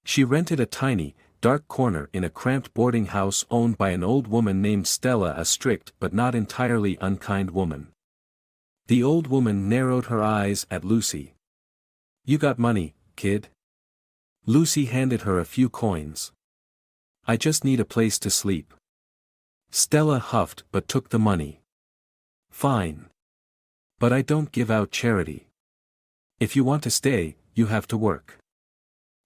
She rented a tiny, dark corner in a cramped boarding house owned by an old woman named Stella, a strict but not entirely unkind woman. The old woman narrowed her eyes at Lucy. "You got money, kid?" Lucy handed her a few coins. "I just need a place to sleep." Stella huffed but took the money. "Fine. But I don't give out charity. If you want to stay, you have to work."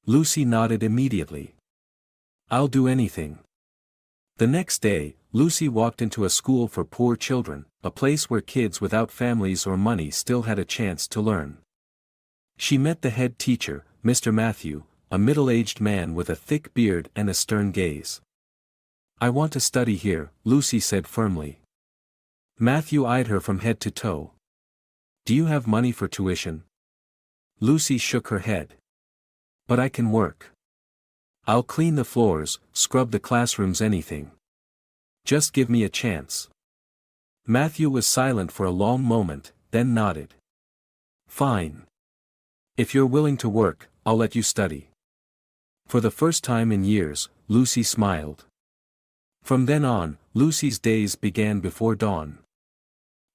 Lucy nodded immediately. "I'll do anything." The next day, Lucy walked into a school for poor children, a place where kids without families or money still had a chance to learn. She met the head teacher, Mr. Matthew, a middle-aged man with a thick beard and a stern gaze. "I want to study here," Lucy said firmly. Matthew eyed her from head to toe. "Do you have money for tuition?" Lucy shook her head. "But I can work. I'll clean the floors, scrub the classrooms, anything. Just give me a chance." Matthew was silent for a long moment, then nodded. "Fine. If you're willing to work, I'll let you study." For the first time in years, Lucy smiled. From then on, Lucy's days began before dawn.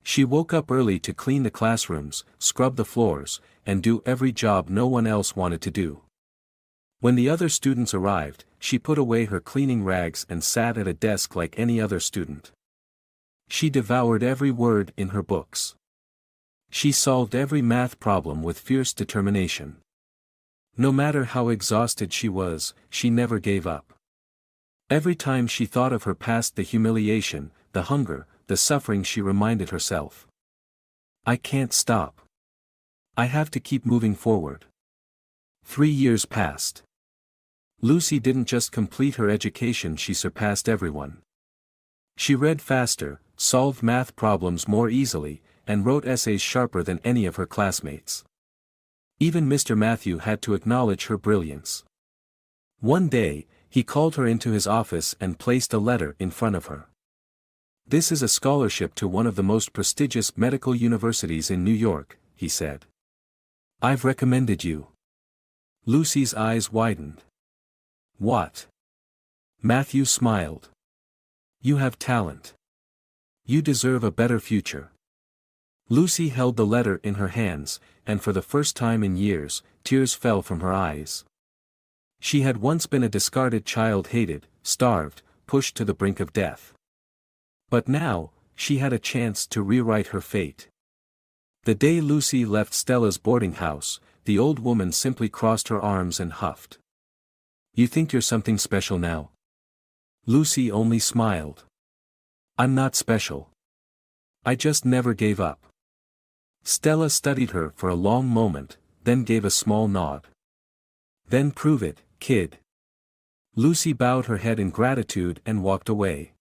She woke up early to clean the classrooms, scrub the floors, and do every job no one else wanted to do. When the other students arrived, she put away her cleaning rags and sat at a desk like any other student. She devoured every word in her books. She solved every math problem with fierce determination. No matter how exhausted she was, she never gave up. Every time she thought of her past, the humiliation, the hunger, the suffering, she reminded herself, I can't stop. I have to keep moving forward. 3 years passed. Lucy didn't just complete her education, she surpassed everyone. She read faster, solved math problems more easily, and wrote essays sharper than any of her classmates. Even Mr. Matthew had to acknowledge her brilliance. One day, he called her into his office and placed a letter in front of her. This is a scholarship to one of the most prestigious medical universities in New York, he said. I've recommended you. Lucy's eyes widened. What? Matthew smiled. You have talent. You deserve a better future. Lucy held the letter in her hands, and for the first time in years, tears fell from her eyes. She had once been a discarded child, hated, starved, pushed to the brink of death. But now, she had a chance to rewrite her fate. The day Lucy left Stella's boarding house, the old woman simply crossed her arms and huffed. You think you're something special now? Lucy only smiled. I'm not special. I just never gave up. Stella studied her for a long moment, then gave a small nod. Then prove it, kid. Lucy bowed her head in gratitude and walked away.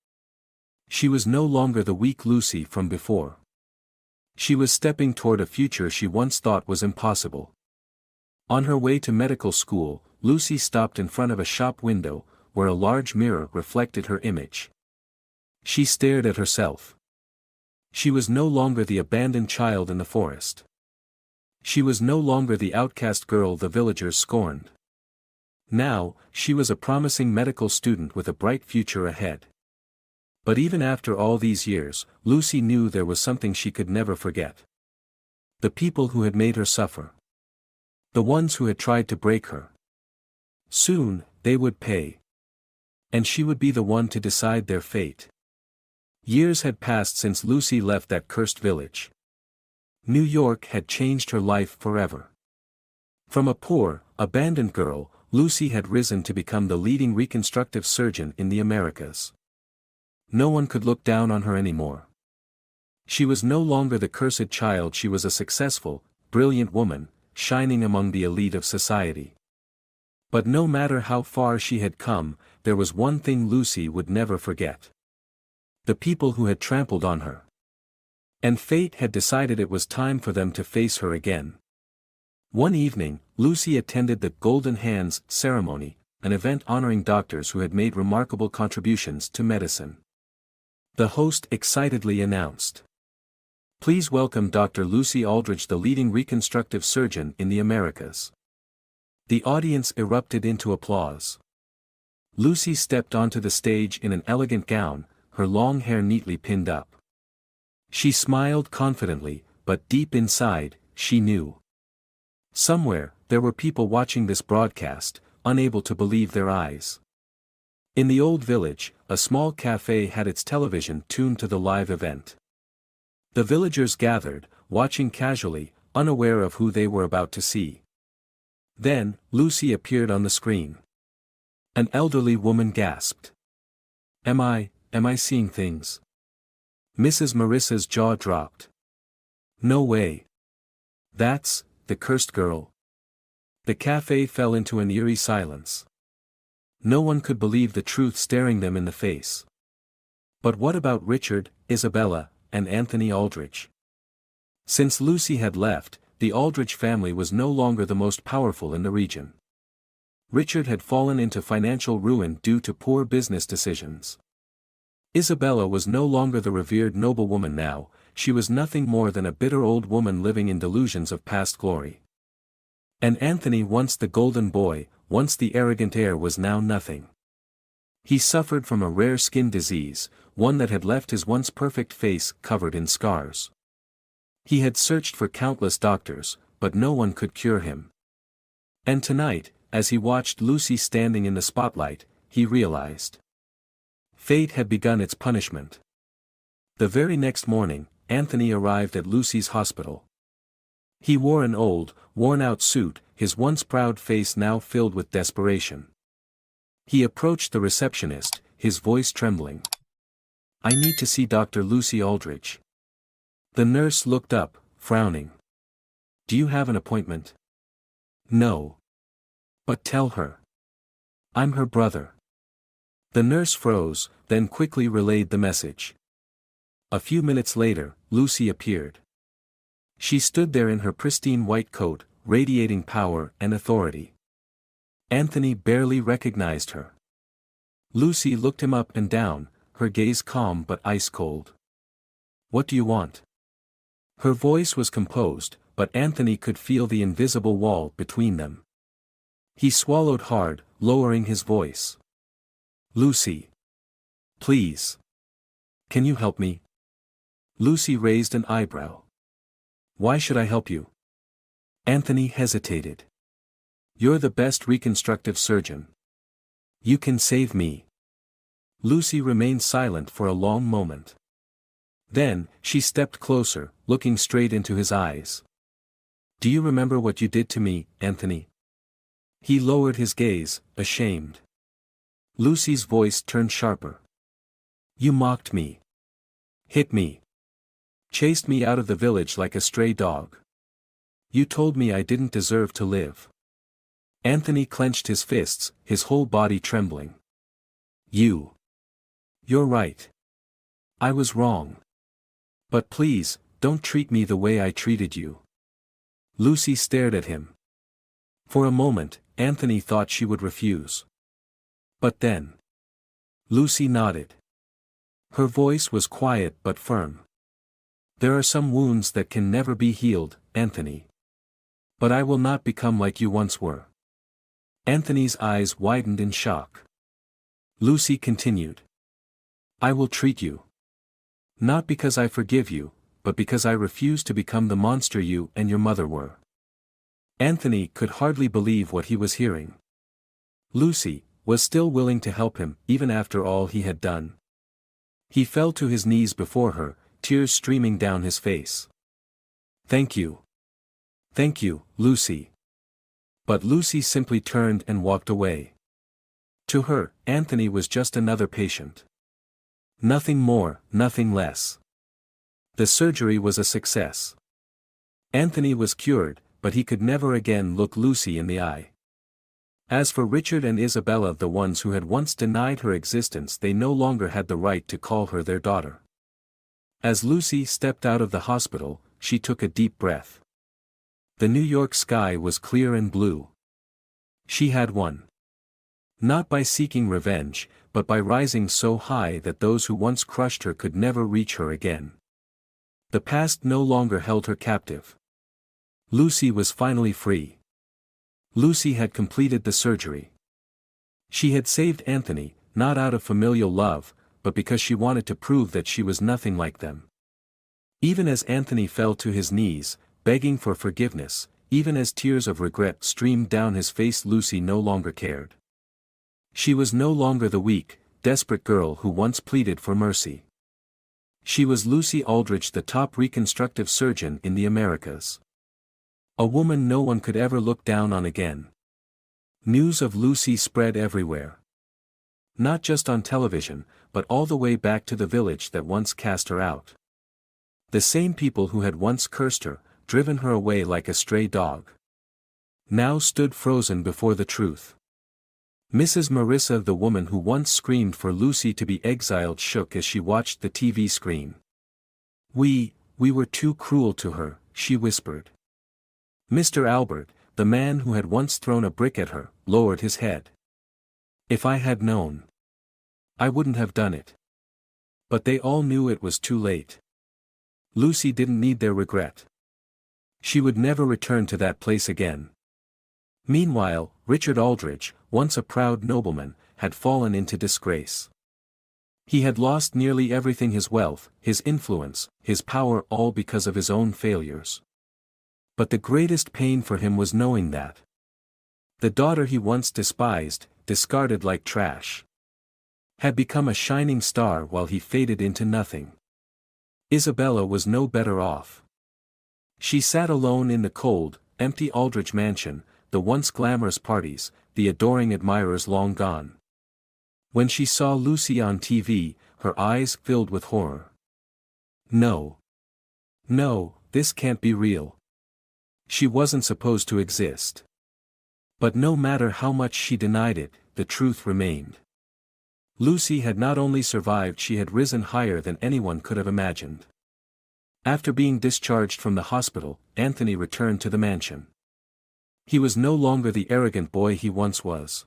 She was no longer the weak Lucy from before. She was stepping toward a future she once thought was impossible. On her way to medical school, Lucy stopped in front of a shop window, where a large mirror reflected her image. She stared at herself. She was no longer the abandoned child in the forest. She was no longer the outcast girl the villagers scorned. Now, she was a promising medical student with a bright future ahead. But even after all these years, Lucy knew there was something she could never forget. The people who had made her suffer. The ones who had tried to break her. Soon, they would pay. And she would be the one to decide their fate. Years had passed since Lucy left that cursed village. New York had changed her life forever. From a poor, abandoned girl, Lucy had risen to become the leading reconstructive surgeon in the Americas. No one could look down on her anymore. She was no longer the cursed child, she was a successful, brilliant woman, shining among the elite of society. But no matter how far she had come, there was one thing Lucy would never forget. The people who had trampled on her. And fate had decided it was time for them to face her again. One evening, Lucy attended the Golden Hands ceremony, an event honoring doctors who had made remarkable contributions to medicine. The host excitedly announced, "Please welcome Dr. Lucy Aldridge, the leading reconstructive surgeon in the Americas." The audience erupted into applause. Lucy stepped onto the stage in an elegant gown, her long hair neatly pinned up. She smiled confidently, but deep inside, she knew. Somewhere, there were people watching this broadcast, unable to believe their eyes. In the old village, a small cafe had its television tuned to the live event. The villagers gathered, watching casually, unaware of who they were about to see. Then, Lucy appeared on the screen. An elderly woman gasped. Am I seeing things?" Mrs. Marissa's jaw dropped. "No way. That's the cursed girl." The cafe fell into an eerie silence. No one could believe the truth staring them in the face. But what about Richard, Isabella, and Anthony Aldrich? Since Lucy had left, the Aldrich family was no longer the most powerful in the region. Richard had fallen into financial ruin due to poor business decisions. Isabella was no longer the revered noblewoman now, she was nothing more than a bitter old woman living in delusions of past glory. And Anthony, once the golden boy, once the arrogant heir, was now nothing. He suffered from a rare skin disease, one that had left his once perfect face covered in scars. He had searched for countless doctors, but no one could cure him. And tonight, as he watched Lucy standing in the spotlight, he realized. Fate had begun its punishment. The very next morning, Anthony arrived at Lucy's hospital. He wore an old, worn-out suit, his once proud face now filled with desperation. He approached the receptionist, his voice trembling. "I need to see Dr. Lucy Aldrich." The nurse looked up, frowning. "Do you have an appointment?" "No." "But tell her. I'm her brother." The nurse froze, then quickly relayed the message. A few minutes later, Lucy appeared. She stood there in her pristine white coat, radiating power and authority. Anthony barely recognized her. Lucy looked him up and down, her gaze calm but ice-cold. "What do you want?" Her voice was composed, but Anthony could feel the invisible wall between them. He swallowed hard, lowering his voice. "Lucy. Please. Can you help me?" Lucy raised an eyebrow. "Why should I help you?" Anthony hesitated. "You're the best reconstructive surgeon. You can save me." Lucy remained silent for a long moment. Then, she stepped closer, looking straight into his eyes. "Do you remember what you did to me, Anthony?" He lowered his gaze, ashamed. Lucy's voice turned sharper. "You mocked me. Hit me. Chased me out of the village like a stray dog. You told me I didn't deserve to live." Anthony clenched his fists, his whole body trembling. You're right. I was wrong. But please, don't treat me the way I treated you." Lucy stared at him. For a moment, Anthony thought she would refuse. But then, Lucy nodded. Her voice was quiet but firm. "There are some wounds that can never be healed, Anthony. But I will not become like you once were." Anthony's eyes widened in shock. Lucy continued. "I will treat you. Not because I forgive you, but because I refuse to become the monster you and your mother were." Anthony could hardly believe what he was hearing. Lucy was still willing to help him, even after all he had done. He fell to his knees before her, tears streaming down his face. "Thank you. Thank you, Lucy." But Lucy simply turned and walked away. To her, Anthony was just another patient. Nothing more, nothing less. The surgery was a success. Anthony was cured, but he could never again look Lucy in the eye. As for Richard and Isabella, the ones who had once denied her existence, they no longer had the right to call her their daughter. As Lucy stepped out of the hospital, she took a deep breath. The New York sky was clear and blue. She had won. Not by seeking revenge, but by rising so high that those who once crushed her could never reach her again. The past no longer held her captive. Lucy was finally free. Lucy had completed the surgery. She had saved Anthony, not out of familial love, but because she wanted to prove that she was nothing like them. Even as Anthony fell to his knees, begging for forgiveness, even as tears of regret streamed down his face, Lucy no longer cared. She was no longer the weak, desperate girl who once pleaded for mercy. She was Lucy Aldrich, the top reconstructive surgeon in the Americas. A woman no one could ever look down on again. News of Lucy spread everywhere. Not just on television, but all the way back to the village that once cast her out. The same people who had once cursed her, driven her away like a stray dog, now stood frozen before the truth. Mrs. Marissa, the woman who once screamed for Lucy to be exiled, shook as she watched the TV screen. We were too cruel to her," she whispered. Mr. Albert, the man who had once thrown a brick at her, lowered his head. "If I had known, I wouldn't have done it." But they all knew it was too late. Lucy didn't need their regret. She would never return to that place again. Meanwhile, Richard Aldrich, once a proud nobleman, had fallen into disgrace. He had lost nearly everything: his wealth, his influence, his power, all because of his own failures. But the greatest pain for him was knowing that the daughter he once despised, discarded like trash, had become a shining star while he faded into nothing. Isabella was no better off. She sat alone in the cold, empty Aldrich mansion, the once glamorous parties, the adoring admirers long gone. When she saw Lucy on TV, her eyes filled with horror. No. No, this can't be real. She wasn't supposed to exist. But no matter how much she denied it, the truth remained. Lucy had not only survived, she had risen higher than anyone could have imagined. After being discharged from the hospital, Anthony returned to the mansion. He was no longer the arrogant boy he once was.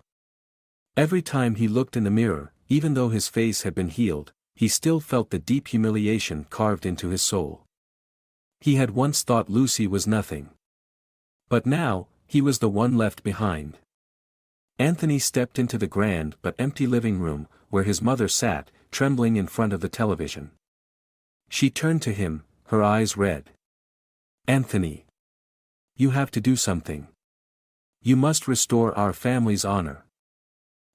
Every time he looked in the mirror, even though his face had been healed, he still felt the deep humiliation carved into his soul. He had once thought Lucy was nothing. But now, he was the one left behind. Anthony stepped into the grand but empty living room, where his mother sat, trembling in front of the television. She turned to him, her eyes red. "Anthony. You have to do something. You must restore our family's honor."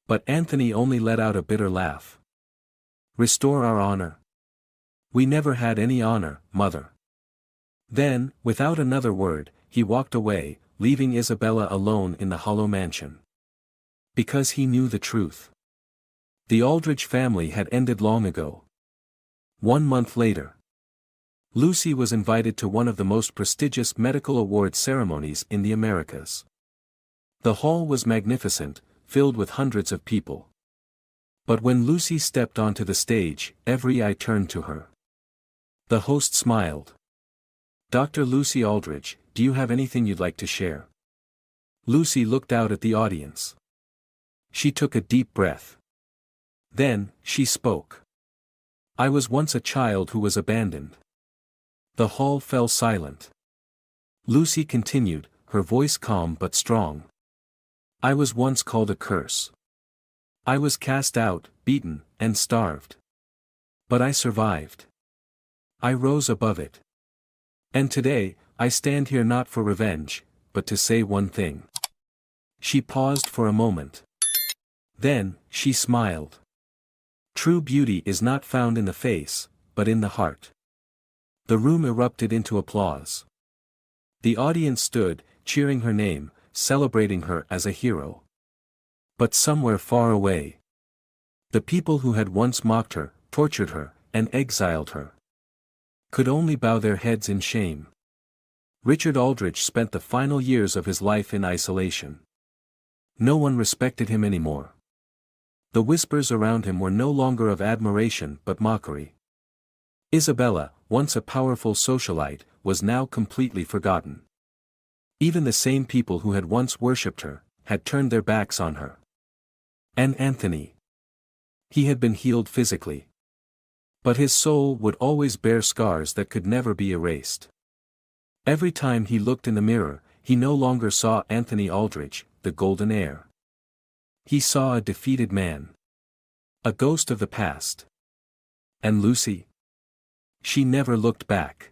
But Anthony only let out a bitter laugh. "Restore our honor? We never had any honor, Mother." Then, without another word, he walked away, leaving Isabella alone in the hollow mansion. Because he knew the truth. The Aldrich family had ended long ago. 1 month later, Lucy was invited to one of the most prestigious medical award ceremonies in the Americas. The hall was magnificent, filled with hundreds of people. But when Lucy stepped onto the stage, every eye turned to her. The host smiled. "Dr. Lucy Aldrich, do you have anything you'd like to share?" Lucy looked out at the audience. She took a deep breath. Then, she spoke. "I was once a child who was abandoned." The hall fell silent. Lucy continued, her voice calm but strong. "I was once called a curse. I was cast out, beaten, and starved. But I survived. I rose above it. And today, I stand here not for revenge, but to say one thing." She paused for a moment. Then, she smiled. "True beauty is not found in the face, but in the heart." The room erupted into applause. The audience stood, cheering her name, celebrating her as a hero. But somewhere far away, the people who had once mocked her, tortured her, and exiled her, could only bow their heads in shame. Richard Aldrich spent the final years of his life in isolation. No one respected him anymore. The whispers around him were no longer of admiration but mockery. Isabella, once a powerful socialite, was now completely forgotten. Even the same people who had once worshipped her, had turned their backs on her. And Anthony. He had been healed physically. But his soul would always bear scars that could never be erased. Every time he looked in the mirror, he no longer saw Anthony Aldrich, the golden heir. He saw a defeated man. A ghost of the past. And Lucy? She never looked back.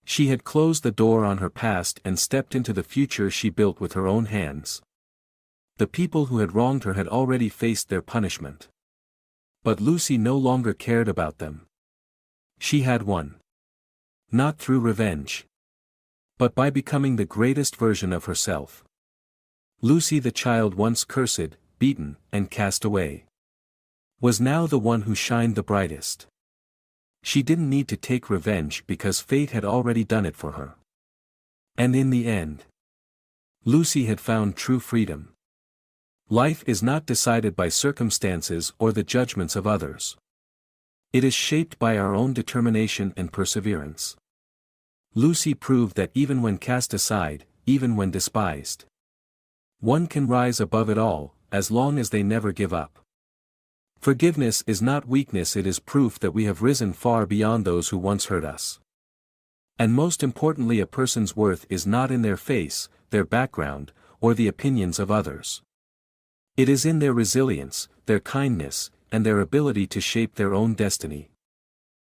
She had closed the door on her past and stepped into the future she built with her own hands. The people who had wronged her had already faced their punishment. But Lucy no longer cared about them. She had won. Not through revenge, but by becoming the greatest version of herself. Lucy, the child once cursed, beaten, and cast away, was now the one who shined the brightest. She didn't need to take revenge because fate had already done it for her. And in the end, Lucy had found true freedom. Life is not decided by circumstances or the judgments of others. It is shaped by our own determination and perseverance. Lucy proved that even when cast aside, even when despised, one can rise above it all, as long as they never give up. Forgiveness is not weakness, it is proof that we have risen far beyond those who once hurt us. And most importantly, a person's worth is not in their face, their background, or the opinions of others. It is in their resilience, their kindness, and their ability to shape their own destiny.